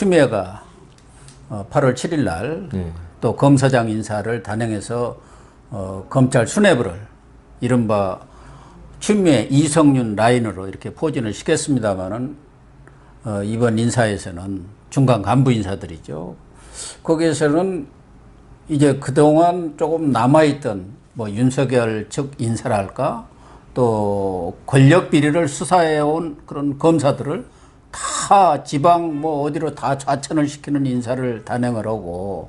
추미애가 8월 7일 날 또 검사장 인사를 단행해서 검찰 수뇌부를 이른바 추미애 이성윤 라인으로 이렇게 포진을 시켰습니다만은 이번 인사에서는 중간 간부 인사들이죠. 거기에서는 이제 그동안 조금 남아있던 뭐 윤석열 측 인사랄까 또 권력 비리를 수사해온 그런 검사들을 다 지방 뭐 어디로 다 좌천을 시키는 인사를 단행을 하고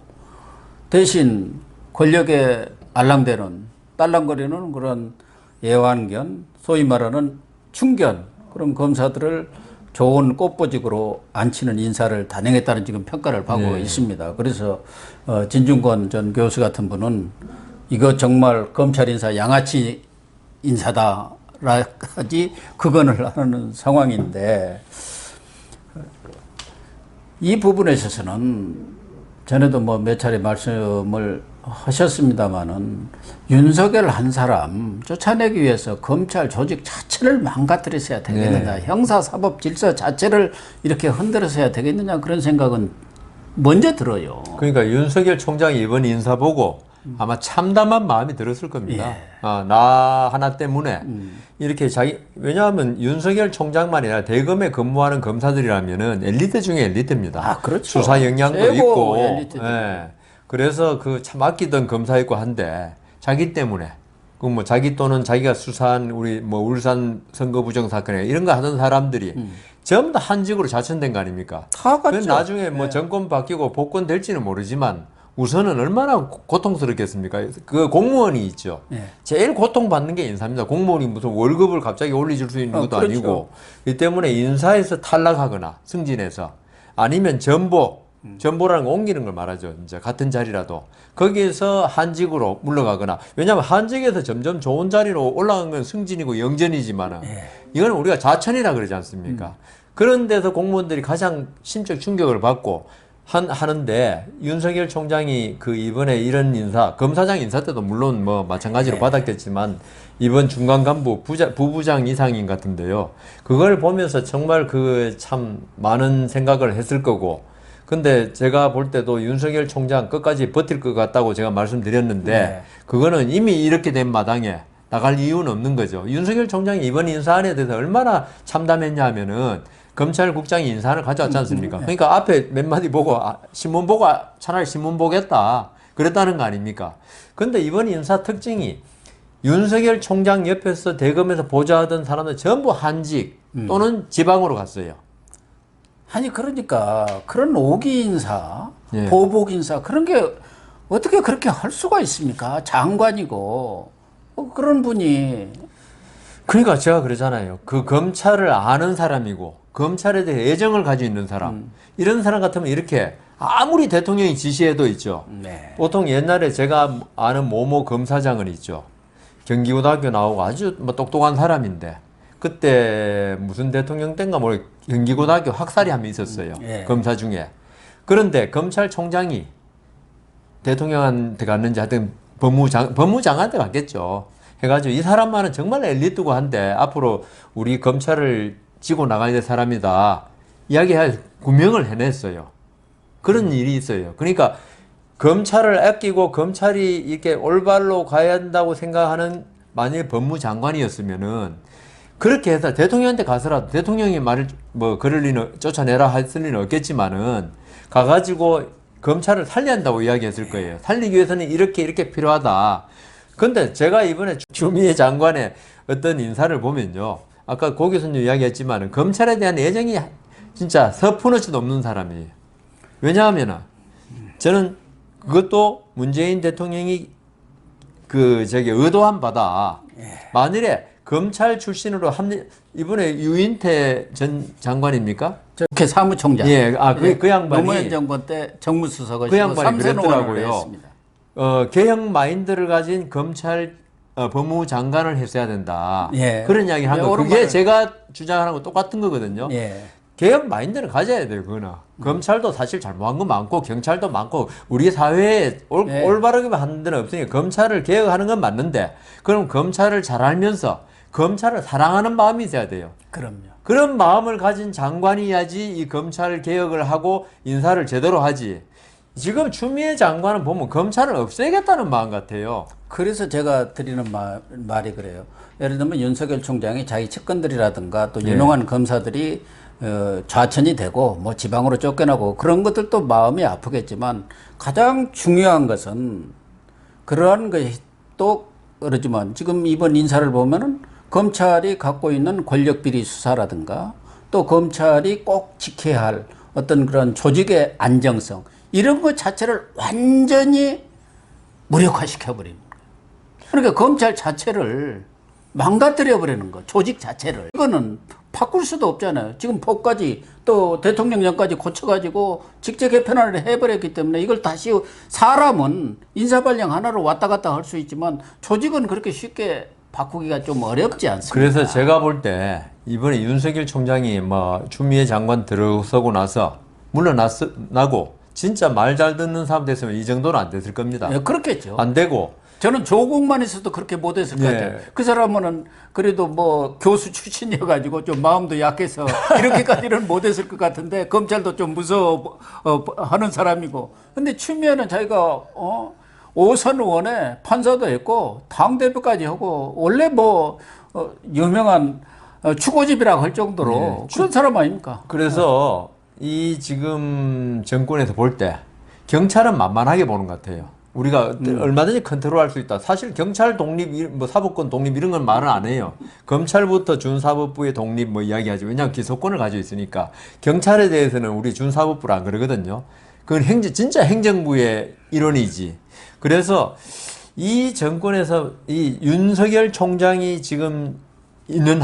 대신 권력에 알랑대는 딸랑거리는 그런 애완견 소위 말하는 충견 그런 검사들을 좋은 꽃보직으로 앉히는 인사를 단행했다는 지금 평가를 받고 있습니다. 그래서 진중권 전 교수 같은 분은 이거 정말 검찰 인사 양아치 인사다라지 극언을 하는 상황인데 이 부분에 있어서는 전에도 뭐 몇 차례 말씀을 하셨습니다마는 윤석열 한 사람 쫓아내기 위해서 검찰 조직 자체를 망가뜨려서야 되겠느냐, 형사사법 질서 자체를 이렇게 흔들어서야 되겠느냐 그런 생각은 먼저 들어요. 그러니까 윤석열 총장이 이번 인사 보고 아마 참담한 마음이 들었을 겁니다. 나 하나 때문에 이렇게 왜냐하면 윤석열 총장만이 아니라 대검에 근무하는 검사들이라면은 엘리트 중에 엘리트입니다. 그렇죠. 수사 역량도 있고. 엘리트죠. 그래서 그 참 아끼던 검사였고 한데 자기 때문에 그 뭐 자기 또는 자기가 수사한 우리 뭐 울산 선거 부정 사건에 이런 거 하던 사람들이 전부 다 한직으로 자천된 거 아닙니까? 다 갔죠. 나중에 뭐 정권 바뀌고 복권 될지는 모르지만 우선은 얼마나 고통스럽겠습니까? 그 공무원이 있죠. 제일 고통받는 게 인사입니다. 공무원이 무슨 월급을 갑자기 올려줄 수 있는 것도 그렇죠. 아니고 이 때문에 인사에서 탈락하거나 승진해서 아니면 전보라는 거 옮기는 걸 말하죠. 이제 같은 자리라도 거기에서 한직으로 물러가거나 왜냐하면 한직에서 점점 좋은 자리로 올라간 건 승진이고 영전이지만은 이건 우리가 자천이라 그러지 않습니까? 그런 데서 공무원들이 가장 심적 충격을 받고 하는데 윤석열 총장이 그 이번에 이런 인사 검사장 인사 때도 물론 뭐 마찬가지로 받았겠지만 이번 중간 간부 부부장 이상인 같은데요. 그걸 보면서 정말 그 참 많은 생각을 했을 거고 근데 제가 볼 때도 윤석열 총장 끝까지 버틸 것 같다고 제가 말씀드렸는데 그거는 이미 이렇게 된 마당에 나갈 이유는 없는 거죠. 윤석열 총장이 이번 인사안에 대해서 얼마나 참담했냐 하면은 검찰국장이 인사안을 가져왔지 않습니까? 그러니까 앞에 몇 마디 보고 신문 보고 차라리 신문 보겠다 그랬다는 거 아닙니까? 근데 이번 인사 특징이 윤석열 총장 옆에서 대검에서 보좌하던 사람들 전부 한직 또는 지방으로 갔어요. 아니 그러니까 그런 오기 인사, 보복 인사 그런 게 어떻게 그렇게 할 수가 있습니까? 장관이고 그런 분이 그러니까 제가 그러잖아요. 그 검찰을 아는 사람이고 검찰에 대해 애정을 가지고 있는 사람 이런 사람 같으면 이렇게 아무리 대통령이 지시해도 있죠. 보통 옛날에 제가 아는 모모 검사장은 있죠. 경기고등학교 나오고 아주 뭐 똑똑한 사람인데 그때 무슨 대통령 때인가 모르겠 경기고등학교 학살이 한 명 있었어요. 검사 중에. 그런데 검찰총장이 대통령한테 갔는지 하여튼 법무장한테 갔겠죠. 해가지고 이 사람만은 정말 엘리트고 한데 앞으로 우리 검찰을 지고 나가야 될 사람이다. 이야기할 구명을 해냈어요. 그런 일이 있어요. 그러니까 검찰을 아끼고 검찰이 이렇게 올바로 가야 한다고 생각하는 만일 법무장관이었으면은 그렇게 해서 대통령한테 가서라도 대통령이 말을 뭐 그럴 리는 쫓아내라 했을 리는 없겠지만은 가가지고 검찰을 살려야 한다고 이야기했을 거예요. 살리기 위해서는 이렇게 필요하다. 근데 제가 이번에 추미애 장관의 어떤 인사를 보면요. 아까 고 교수님 이야기했지만은 검찰에 대한 애정이 진짜 서푼어치도 없는 사람이에요. 왜냐하면은 저는 그것도 문재인 대통령이 의도한 바다. 만일에 검찰 출신으로 이번에 유인태 전 장관입니까? 국회 사무총장. 그 양반이 노무현 정권 때 정무수석을 그 양반이 그랬더라고요. 했습니다. 개혁 마인드를 가진 검찰 법무장관을 했어야 된다. 그런 이야기를 한 거. 그게 제가 주장하는 거 똑같은 거거든요. 개혁 마인드를 가져야 돼요, 그거는. 검찰도 사실 잘못한 거 많고, 경찰도 많고, 우리 사회에 올바르게 하는 데는 없으니까 검찰을 개혁하는 건 맞는데, 그럼 검찰을 잘 알면서 검찰을 사랑하는 마음이 있어야 돼요. 그럼요. 그런 마음을 가진 장관이야지 이 검찰 개혁을 하고 인사를 제대로 하지. 지금 추미애 장관은 보면 검찰을 없애겠다는 마음 같아요. 그래서 제가 드리는 말이 그래요. 예를 들면 윤석열 총장이 자기 측근들이라든가 또 유능한 검사들이 좌천이 되고 뭐 지방으로 쫓겨나고 그런 것들도 마음이 아프겠지만 가장 중요한 것은 그러한 것이 또 그러지만 지금 이번 인사를 보면은 검찰이 갖고 있는 권력 비리 수사라든가 또 검찰이 꼭 지켜야 할 어떤 그런 조직의 안정성 이런 것 자체를 완전히 무력화시켜버리는 거예요. 그러니까 검찰 자체를 망가뜨려버리는 거, 조직 자체를. 이거는 바꿀 수도 없잖아요. 지금 법까지 또 대통령령까지 고쳐가지고 직제 개편을 해버렸기 때문에 이걸 다시 사람은 인사발령 하나로 왔다 갔다 할 수 있지만 조직은 그렇게 쉽게 바꾸기가 좀 어렵지 않습니까? 그래서 제가 볼 때 이번에 윤석열 총장이 뭐 추미애 장관 들어서고 나서 물러나고 진짜 말 잘 듣는 사람 됐으면 이 정도는 안 됐을 겁니다. 네, 그렇겠죠. 안 되고. 저는 조국만 있어도 그렇게 못했을 것 같아요. 그 사람은 그래도 뭐 교수 출신이어가지고 좀 마음도 약해서 이렇게까지는 못했을 것 같은데 검찰도 좀 무서워 하는 사람이고. 근데 추미애는 자기가 5선 의원에 판사도 했고 당대표까지 하고 원래 뭐 유명한 추고집이라고 할 정도로 그런 사람 아닙니까? 그래서 이 지금 정권에서 볼 때 경찰은 만만하게 보는 것 같아요. 우리가 얼마든지 컨트롤할 수 있다. 사실 경찰 독립, 뭐 사법권 독립 이런 건 말은 안 해요. 검찰부터 준사법부의 독립 뭐 이야기하죠. 왜냐하면 기소권을 가지고 있으니까. 경찰에 대해서는 우리 준사법부를 안 그러거든요. 그건 진짜 행정부의 일원이지. 그래서 이 정권에서 이 윤석열 총장이 지금 있는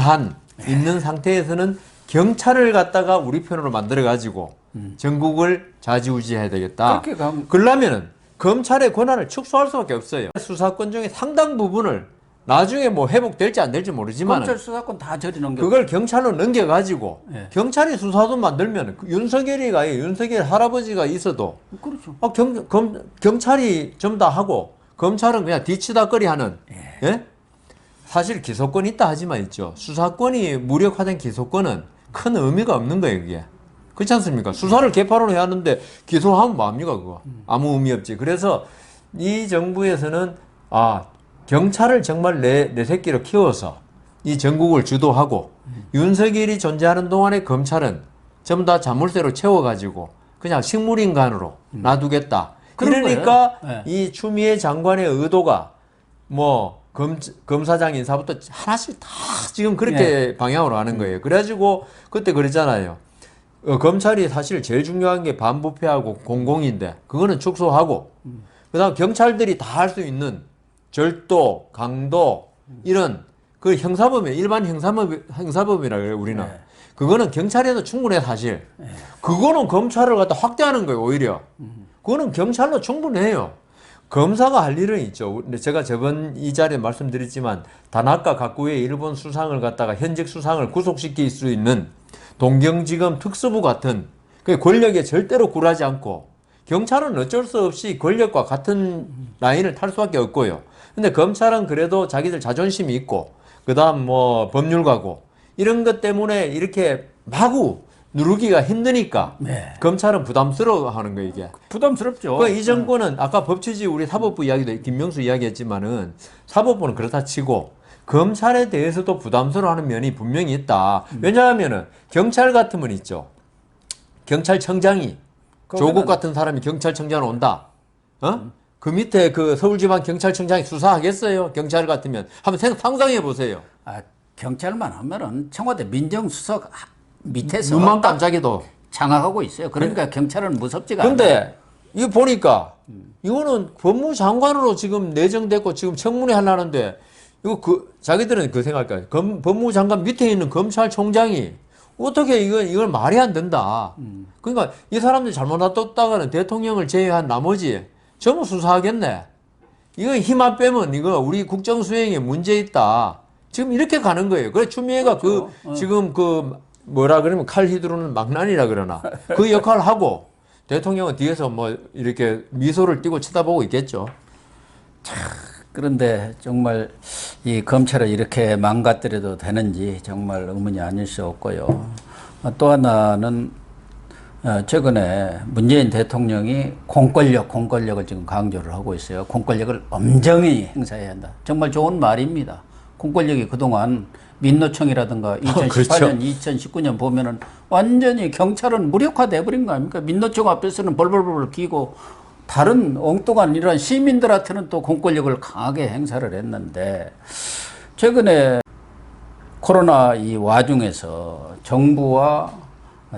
상태에서는 경찰을 갖다가 우리 편으로 만들어가지고 전국을 좌지우지해야 되겠다. 그러려면은 검찰의 권한을 축소할 수밖에 없어요. 수사권 중에 상당 부분을 나중에 뭐 회복될지 안 될지 모르지만 검찰 수사권 다 저리 넘겨. 그걸 경찰로 넘겨가지고 경찰이 수사도 만들면 윤석열 할아버지가 있어도 그렇죠. 경찰이 좀 다 하고 검찰은 그냥 뒤치다거리 하는 예? 사실 기소권이 있다 하지만 있죠. 수사권이 무력화된 기소권은 큰 의미가 없는 거예요, 그게. 그렇지 않습니까? 수사를 개파로 해야 하는데 기소하면 뭐합니까, 그거? 아무 의미 없지. 그래서 이 정부에서는 경찰을 정말 내 새끼로 키워서 이 전국을 주도하고 윤석열이 존재하는 동안에 검찰은 전부 다 자물쇠로 채워가지고 그냥 식물인간으로 놔두겠다. 그러니까 이 추미애 장관의 의도가 뭐 검사장 인사부터 하나씩 다 지금 그렇게 방향으로 하는 거예요. 그래가지고 그때 그랬잖아요. 검찰이 사실 제일 중요한 게 반부패하고 공공인데 그거는 축소하고 그다음 경찰들이 다 할 수 있는 절도, 강도 이런 그 형사범위 일반 형사범위라 그래요 우리는. 그거는 경찰에도 충분해 사실. 그거는 검찰을 갖다 확대하는 거예요 오히려. 그거는 경찰로 충분해요. 검사가 할 일은 있죠. 근데 제가 저번 이 자리에 말씀드렸지만 다나카 가쿠의 일본 수상을 갖다가 현직 수상을 구속시킬 수 있는 동경지검 특수부 같은 그 권력에 절대로 굴하지 않고 경찰은 어쩔 수 없이 권력과 같은 라인을 탈 수밖에 없고요. 근데 검찰은 그래도 자기들 자존심이 있고 그다음 뭐 법률가고 이런 것 때문에 이렇게 마구 누르기가 힘드니까 검찰은 부담스러워하는 거예요 이게. 부담스럽죠. 이 정권은 아까 법치지 우리 사법부 이야기도 김명수 이야기했지만은 사법부는 그렇다 치고 검찰에 대해서도 부담스러워하는 면이 분명히 있다. 왜냐하면은 경찰 같으면 있죠. 경찰청장이 조국 같은 사람이 경찰청장으로 온다. 그 밑에 그 서울지방경찰청장이 수사하겠어요? 경찰 같으면 한번 상상해 보세요. 경찰만 하면은 청와대 민정수석 밑에서 눈만 깜짝해도 장악하고 있어요. 그러니까 경찰은 무섭지가 않아요. 근데 이거 보니까 이거는 법무장관으로 지금 내정됐고 지금 청문회 하려는데 이거 자기들은 그 생각할 거예요. 법무장관 밑에 있는 검찰총장이 어떻게 이걸 말이 안 된다. 그러니까 이 사람들이 잘못 놔뒀다가는 대통령을 제외한 나머지 전부 수사하겠네. 이거 힘 안 빼면 이거 우리 국정 수행에 문제 있다. 지금 이렇게 가는 거예요. 그래 추미애가 그렇죠. 지금 뭐라 그러면 칼 휘두르는 망나니라 그러나 그 역할을 하고 대통령은 뒤에서 뭐 이렇게 미소를 띠고 쳐다보고 있겠죠. 그런데 정말 이 검찰을 이렇게 망가뜨려도 되는지 정말 의문이 아닐 수 없고요. 또 하나는 최근에 문재인 대통령이 공권력을 지금 강조를 하고 있어요. 공권력을 엄정히 행사해야 한다. 정말 좋은 말입니다. 공권력이 그동안 민노총이라든가 2018년, 그렇죠. 2019년 보면은 완전히 경찰은 무력화돼 버린 거 아닙니까? 민노총 앞에서는 벌벌벌 기고 다른 엉뚱한 이런 시민들한테는 또 공권력을 강하게 행사를 했는데 최근에 코로나 이 와중에서 정부와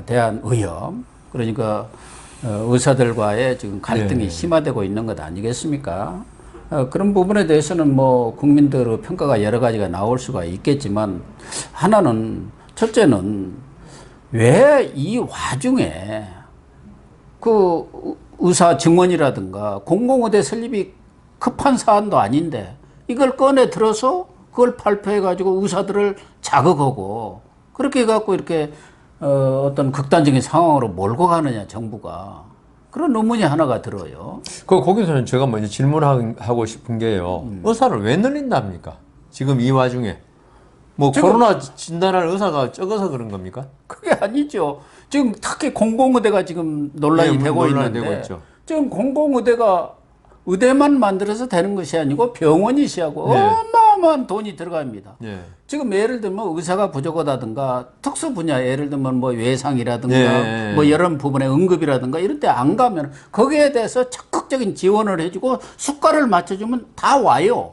대한의협 그러니까 의사들과의 지금 갈등이 심화되고 있는 것 아니겠습니까? 그런 부분에 대해서는 뭐 국민들의 평가가 여러 가지가 나올 수가 있겠지만 하나는 첫째는 왜 이 와중에 그 의사 증원이라든가 공공의대 설립이 급한 사안도 아닌데 이걸 꺼내 들어서 그걸 발표해 가지고 의사들을 자극하고 그렇게 해갖고 이렇게 어떤 극단적인 상황으로 몰고 가느냐 정부가 그런 의문이 하나가 들어요. 거기서는 제가 먼저 질문하고 싶은 게요. 의사를 왜 늘린답니까? 지금 이 와중에. 뭐 코로나 진단할 의사가 적어서 그런 겁니까? 그게 아니죠. 지금 특히 공공의대가 지금 논란이 되고 있는데 지금 공공의대가 의대만 만들어서 되는 것이 아니고 병원이 시하고 어마어마한 돈이 들어갑니다. 지금 예를 들면 의사가 부족하다든가 특수 분야 예를 들면 뭐 외상이라든가 뭐 이런 부분에 응급이라든가 이런 데 안 가면 거기에 대해서 적극적인 지원을 해주고 수가를 맞춰주면 다 와요.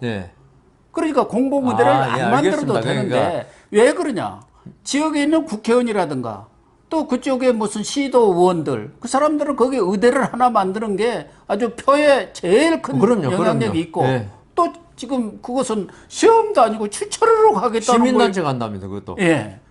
그러니까 공공의대를 안 만들어도 알겠습니다. 되는데 그러니까. 왜 그러냐? 지역에 있는 국회의원이라든가 또 그쪽에 무슨 시도 의원들 그 사람들은 거기 의대를 하나 만드는 게 아주 표에 제일 큰 영향력이 있고 또 지금 그것은 시험도 아니고 추천으로 가겠다는 시민단체 간답니다. 그것도.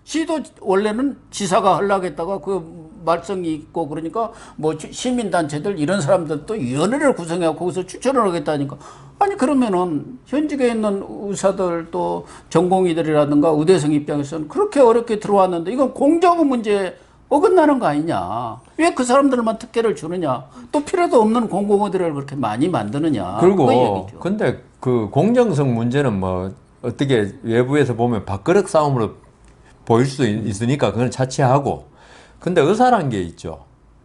시도 원래는 지사가 하려고 했다가 그 말썽이 있고 그러니까 뭐 시민단체들 이런 사람들도 위원회를 구성해서 거기서 추천을 하겠다니까 아니 그러면은 현직에 있는 의사들 또 전공의들이라든가 의대생 입장에서는 그렇게 어렵게 들어왔는데 이건 공정의 문제에 어긋나는 거 아니냐. 왜 그 사람들만 특혜를 주느냐. 또 필요도 없는 공공의대를 그렇게 많이 만드느냐. 그리고 근데 그 공정성 문제는 뭐 어떻게 외부에서 보면 밥그릇 싸움으로 보일 수 있으니까 그건 차치하고 근데 의사란 게 있죠.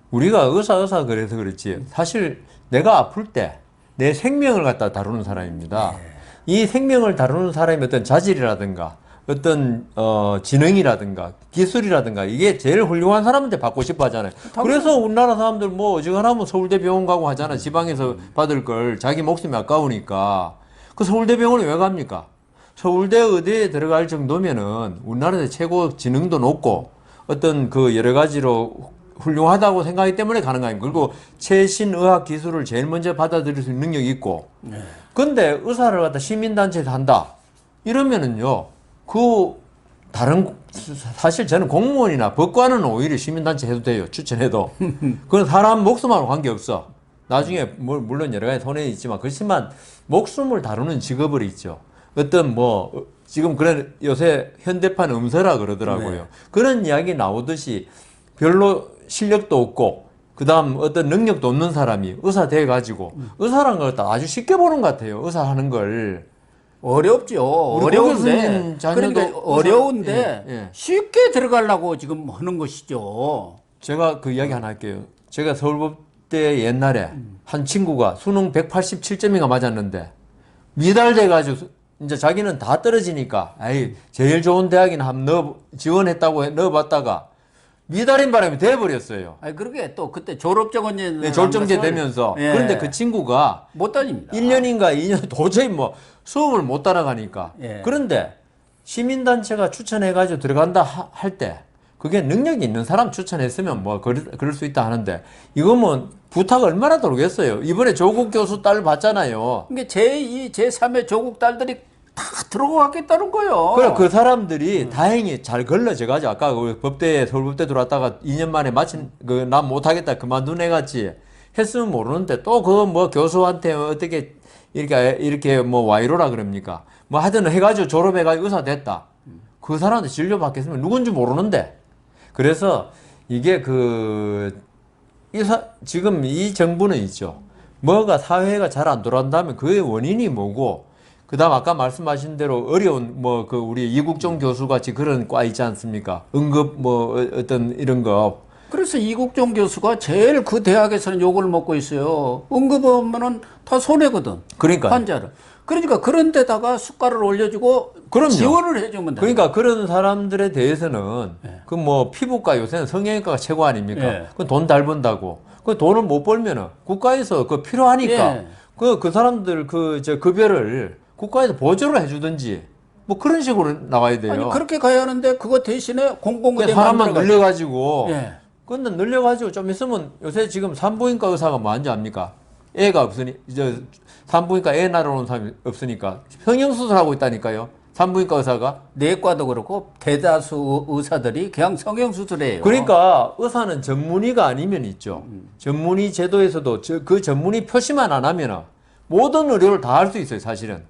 우리가 의사 그래서 그렇지 사실 내가 아플 때 내 생명을 갖다 다루는 사람입니다. 이 생명을 다루는 사람의 어떤 자질이라든가 어떤 지능이라든가 기술이라든가 이게 제일 훌륭한 사람한테 받고 싶어 하잖아요. 그래서 우리나라 사람들 뭐 어지간하면 서울대 병원 가고 하잖아. 지방에서 받을 걸 자기 목숨이 아까우니까. 그 서울대 병원에 왜 갑니까? 서울대 의대에 들어갈 정도면은 우리나라에서 최고 지능도 높고 어떤 그 여러 가지로 훌륭하다고 생각하기 때문에 가는 거 아닙니까? 그리고 최신 의학 기술을 제일 먼저 받아들일 수 있는 능력이 있고. 근데 의사를 갖다 시민단체에서 한다. 이러면은요, 다른, 사실 저는 공무원이나 법관은 오히려 시민단체 해도 돼요. 추천해도. 그건 사람 목숨하고 관계없어. 나중에, 물론 여러 가지 손해는 있지만, 그렇지만, 목숨을 다루는 직업을 있죠. 어떤 지금 그런 요새 현대판 음서라 그러더라고요. 그런 이야기 나오듯이 별로 실력도 없고, 그 다음 어떤 능력도 없는 사람이 의사 돼가지고, 의사란 걸 아주 쉽게 보는 것 같아요. 의사 하는 걸. 어렵죠. 어려운데. 그러니까 어려운데 쉽게 들어가려고 지금 하는 것이죠. 제가 그 이야기 하나 할게요. 제가 서울법대 옛날에 한 친구가 수능 187점인가 맞았는데 미달돼가지고 이제 자기는 다 떨어지니까 제일 좋은 대학이나 한번 지원했다고 넣어봤다가 미달인 바람에 돼버렸어요. 그러게 또 그때 졸업정원제 졸업정제 되면서 그런데 그 친구가 못 다닙니다. 1년인가 2년 도저히 수업을 못 따라가니까. 그런데 시민단체가 추천해가지고 들어간다 할 때 그게 능력이 있는 사람 추천했으면 그럴 수 있다 하는데 이거 부탁 얼마나 들어오겠어요. 이번에 조국 교수 딸 봤잖아요. 그게 제2, 제3의 조국 딸들이 다 들어가겠다는 거예요. 그래, 그 사람들이 다행히 잘 걸러져가지고 아까 서울법대 들어왔다가 2년 만에 난 못하겠다 그만둔 애 같이 했으면 모르는데 또 교수한테 어떻게 이렇게 와이로라 그럽니까? 하여튼 해가지고 졸업해가지고 의사 됐다. 그 사람한테 진료받겠으면 누군지 모르는데. 그래서 이게 지금 이 정부는 있죠. 사회가 잘 안 돌아간다면 그의 원인이 뭐고 그다음 아까 말씀하신 대로 어려운 뭐 그 우리 이국종 교수 같이 그런 과 있지 않습니까? 응급 뭐 어떤 이런 거. 그래서 이국종 교수가 제일 그 대학에서는 욕을 먹고 있어요. 응급 오면은 다 손해거든. 그러니까. 환자를. 그러니까 그런 데다가 숟가락을 올려주고 그럼요. 지원을 해주면 돼. 그러니까 그런 사람들에 대해서는 네. 그 뭐 피부과 요새는 성형외과가 최고 아닙니까? 네. 그 돈 잘 번다고. 그 돈을 못 벌면은 국가에서 그 필요하니까 네. 그 사람들 그 저 급여를 국가에서 보조를 해주든지 뭐 그런 식으로 나와야 돼요. 아니 그렇게 가야 하는데 그거 대신에 공공의대 사람만 늘려가지고. 예. 근데 늘려가지고 좀 있으면 요새 지금 산부인과 의사가 뭐한지 압니까? 애가 없으니 이제 산부인과 애 낳으러 온 사람이 없으니까 성형수술하고 있다니까요. 산부인과 의사가. 내과도 그렇고 대다수 의사들이 그냥 성형수술해요. 그러니까 의사는 전문의가 아니면 있죠. 전문의 제도에서도 그 전문의 표시만 안 하면 모든 의료를 다 할 수 있어요, 사실은.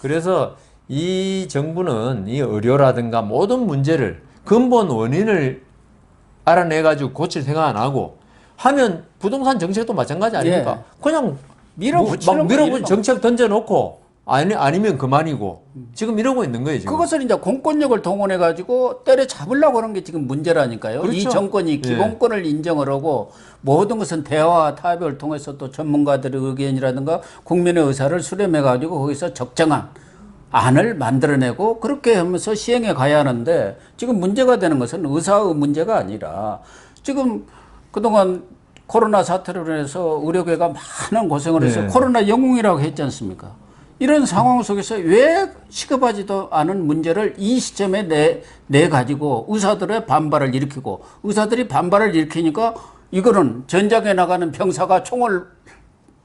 그래서 이 정부는 이 의료라든가 모든 문제를 근본 원인을 알아내가지고 고칠 생각 안 하고 하면 부동산 정책도 마찬가지 아닙니까? 예. 그냥 밀어붙이는 막 밀어붙인 거예요. 정책 던져놓고 아니면 그만이고 지금 이러고 있는 거예요, 지금. 그것을 이제 공권력을 동원해 가지고 때려잡으려고 하는 게 지금 문제라니까요. 그렇죠. 이 정권이 기본권을 인정을 하고 모든 것은 대화와 타협을 통해서 또 전문가들의 의견이라든가 국민의 의사를 수렴해 가지고 거기서 적정한 안을 만들어내고 그렇게 하면서 시행해 가야 하는데 지금 문제가 되는 것은 의사의 문제가 아니라 지금 그동안 코로나 사태로 인해서 의료계가 많은 고생을 해서 네. 코로나 영웅이라고 했지 않습니까? 이런 상황 속에서 왜 시급하지도 않은 문제를 이 시점에 내 가지고 의사들의 반발을 일으키고 의사들이 반발을 일으키니까 이거는 전장에 나가는 병사가 총을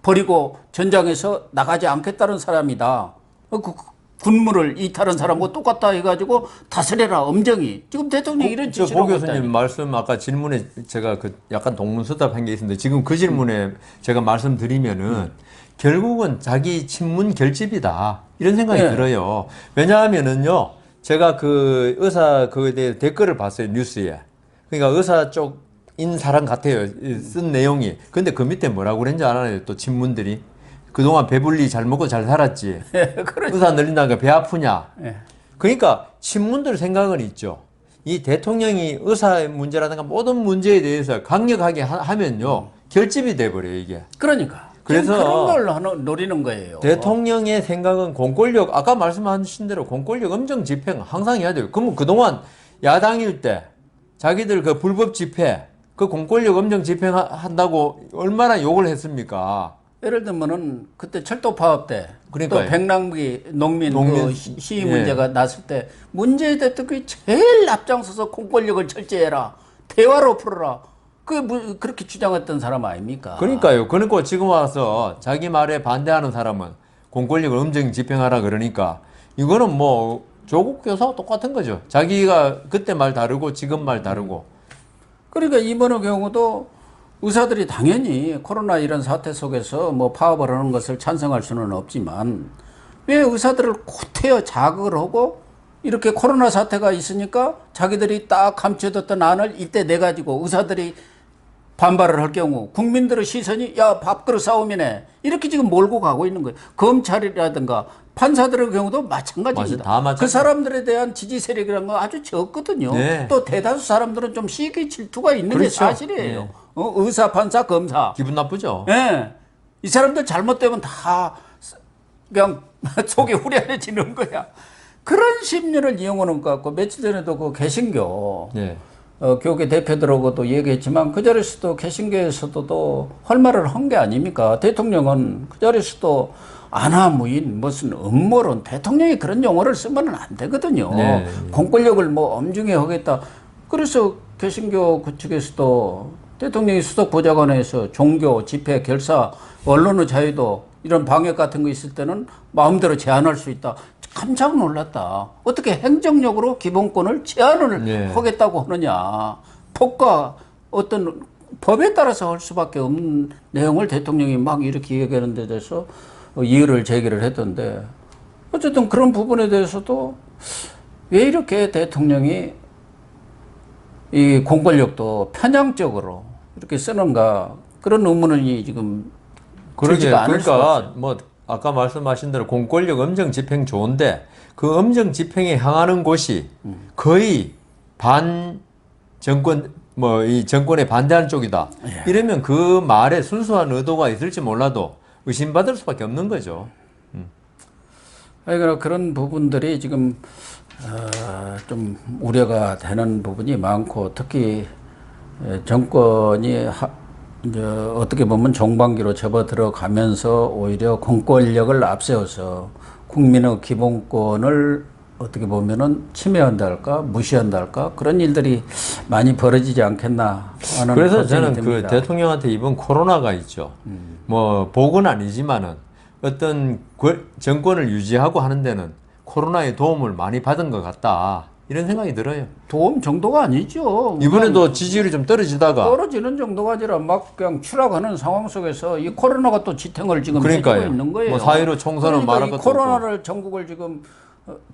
버리고 전장에서 나가지 않겠다는 사람이다. 군무를 이탈한 사람과 똑같다 해가지고 다스려라 엄정히. 지금 대통령이 이런 지시를 보 하고 교수님 있다니. 말씀 아까 질문에 제가 그 약간 동문서답한 게 있는데 지금 그 질문에 제가 말씀드리면은 결국은 자기 친문 결집이다 이런 생각이 네. 들어요. 왜냐하면은요 제가 그 의사 그에 대해 댓글을 봤어요 뉴스에. 그러니까 의사 쪽인 사람 같아요 쓴 내용이. 근데 그 밑에 뭐라고 그랬는지 알아요 또 친문들이. 그동안 배불리 잘 먹고 잘 살았지. 의사 늘린다니까 배 아프냐. 네. 그러니까 친문들 생각은 있죠. 이 대통령이 의사의 문제라든가 모든 문제에 대해서 강력하게 하면요 결집이 돼버려요 이게. 그러니까. 그래서 그런 걸 노리는 거예요. 대통령의 생각은 공권력 아까 말씀하신 대로 공권력 엄정 집행 항상 해야 돼요. 그러면 그동안 야당일 때 자기들 그 불법 집회 그 공권력 엄정 집행한다고 얼마나 욕을 했습니까? 예를 들면은 그때 철도 파업 때 또 그러니까요. 백남기 농민 그 시위 예. 문제가 났을 때 문재인 대통령이 제일 앞장서서 공권력을 철저해라 대화로 풀어라 그렇게 주장했던 사람 아닙니까? 그러니까요. 그러니까 지금 와서 자기 말에 반대하는 사람은 공권력을 엄정 집행하라 그러니까 이거는 뭐 조국 교사와 똑같은 거죠. 자기가 그때 말 다르고 지금 말 다르고. 그러니까 이번의 경우도 의사들이 당연히 코로나 이런 사태 속에서 뭐 파업을 하는 것을 찬성할 수는 없지만 왜 의사들을 곧해어 자극을 하고 이렇게 코로나 사태가 있으니까 자기들이 딱 감춰뒀던 안을 이때 내가지고 의사들이 반발을 할 경우 국민들의 시선이 야 밥그릇 싸움이네 이렇게 지금 몰고 가고 있는 거예요. 검찰이라든가 판사들의 경우도 마찬가지입니다. 다 마찬가지. 그 사람들에 대한 지지 세력이라는 건 아주 적거든요. 네. 또 대다수 사람들은 좀 시기 질투가 있는 게 그렇죠. 사실이에요. 네. 의사, 판사, 검사. 기분 나쁘죠. 예. 이 사람들 잘못되면 다 그냥 속이 후련해지는 거야. 그런 심리를 이용하는 것 같고 며칠 전에도 그 개신교 네. 교계 대표들하고도 얘기했지만 그 자리에서도 개신교에서도 또 헐말을 한 게 아닙니까? 대통령은 그 자리에서도 안하무인 무슨 음모론 대통령이 그런 용어를 쓰면 안 되거든요. 네. 공권력을 뭐 엄중히 하겠다. 그래서 개신교 그 측에서도 대통령이 수석 보좌관에서 종교, 집회, 결사, 언론의 자유도 이런 방역 같은 거 있을 때는 마음대로 제한할 수 있다. 깜짝 놀랐다. 어떻게 행정력으로 기본권을 제한을 네. 하겠다고 하느냐. 법과 어떤 법에 따라서 할 수밖에 없는 내용을 대통령이 막 이렇게 얘기하는 데 대해서 이의를 제기를 했던데 어쨌든 그런 부분에 대해서도 왜 이렇게 대통령이 이 공권력도 편향적으로 이렇게 쓰는가 그런 의문이 지금 그러게 들지가 않을 수가 그러니까 없어요. 뭐 아까 말씀하신 대로 공권력 엄정 집행 좋은데 그 엄정 집행에 향하는 곳이 거의 반 정권 뭐 이 정권에 반대하는 쪽이다. 예. 이러면 그 말에 순수한 의도가 있을지 몰라도 의심받을 수밖에 없는 거죠. 그러니까 그런 부분들이 지금 좀 우려가 되는 부분이 많고 특히 정권이 이제 어떻게 보면 종반기로 접어들어가면서 오히려 공권력을 앞세워서 국민의 기본권을 어떻게 보면은 침해한다 할까 무시한다 할까 그런 일들이 많이 벌어지지 않겠나 하는 그래서 걱정이 저는 듭니다. 그 대통령한테 이번 코로나가 있죠. 뭐 복은 아니지만은 어떤 정권을 유지하고 하는 데는 코로나의 도움을 많이 받은 것 같다. 이런 생각이 들어요. 도움 정도가 아니죠. 이번에도 지지율이 좀 떨어지다가 떨어지는 정도가 아니라 막 그냥 추락하는 상황 속에서 이 코로나가 또 지탱을 지금 그러니까요. 해주고 있는 거예요. 뭐 4.15 총선은 그러니까 말할 이 것도 코로나를 전국을 지금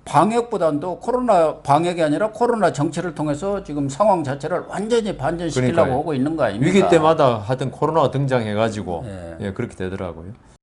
방역보다도 코로나 방역이 아니라 코로나 정치를 통해서 지금 상황 자체를 완전히 반전시키려고 그러니까요. 하고 있는 거 아닙니까? 위기 때마다 하여튼 코로나가 등장해가지고 예. 예, 그렇게 되더라고요.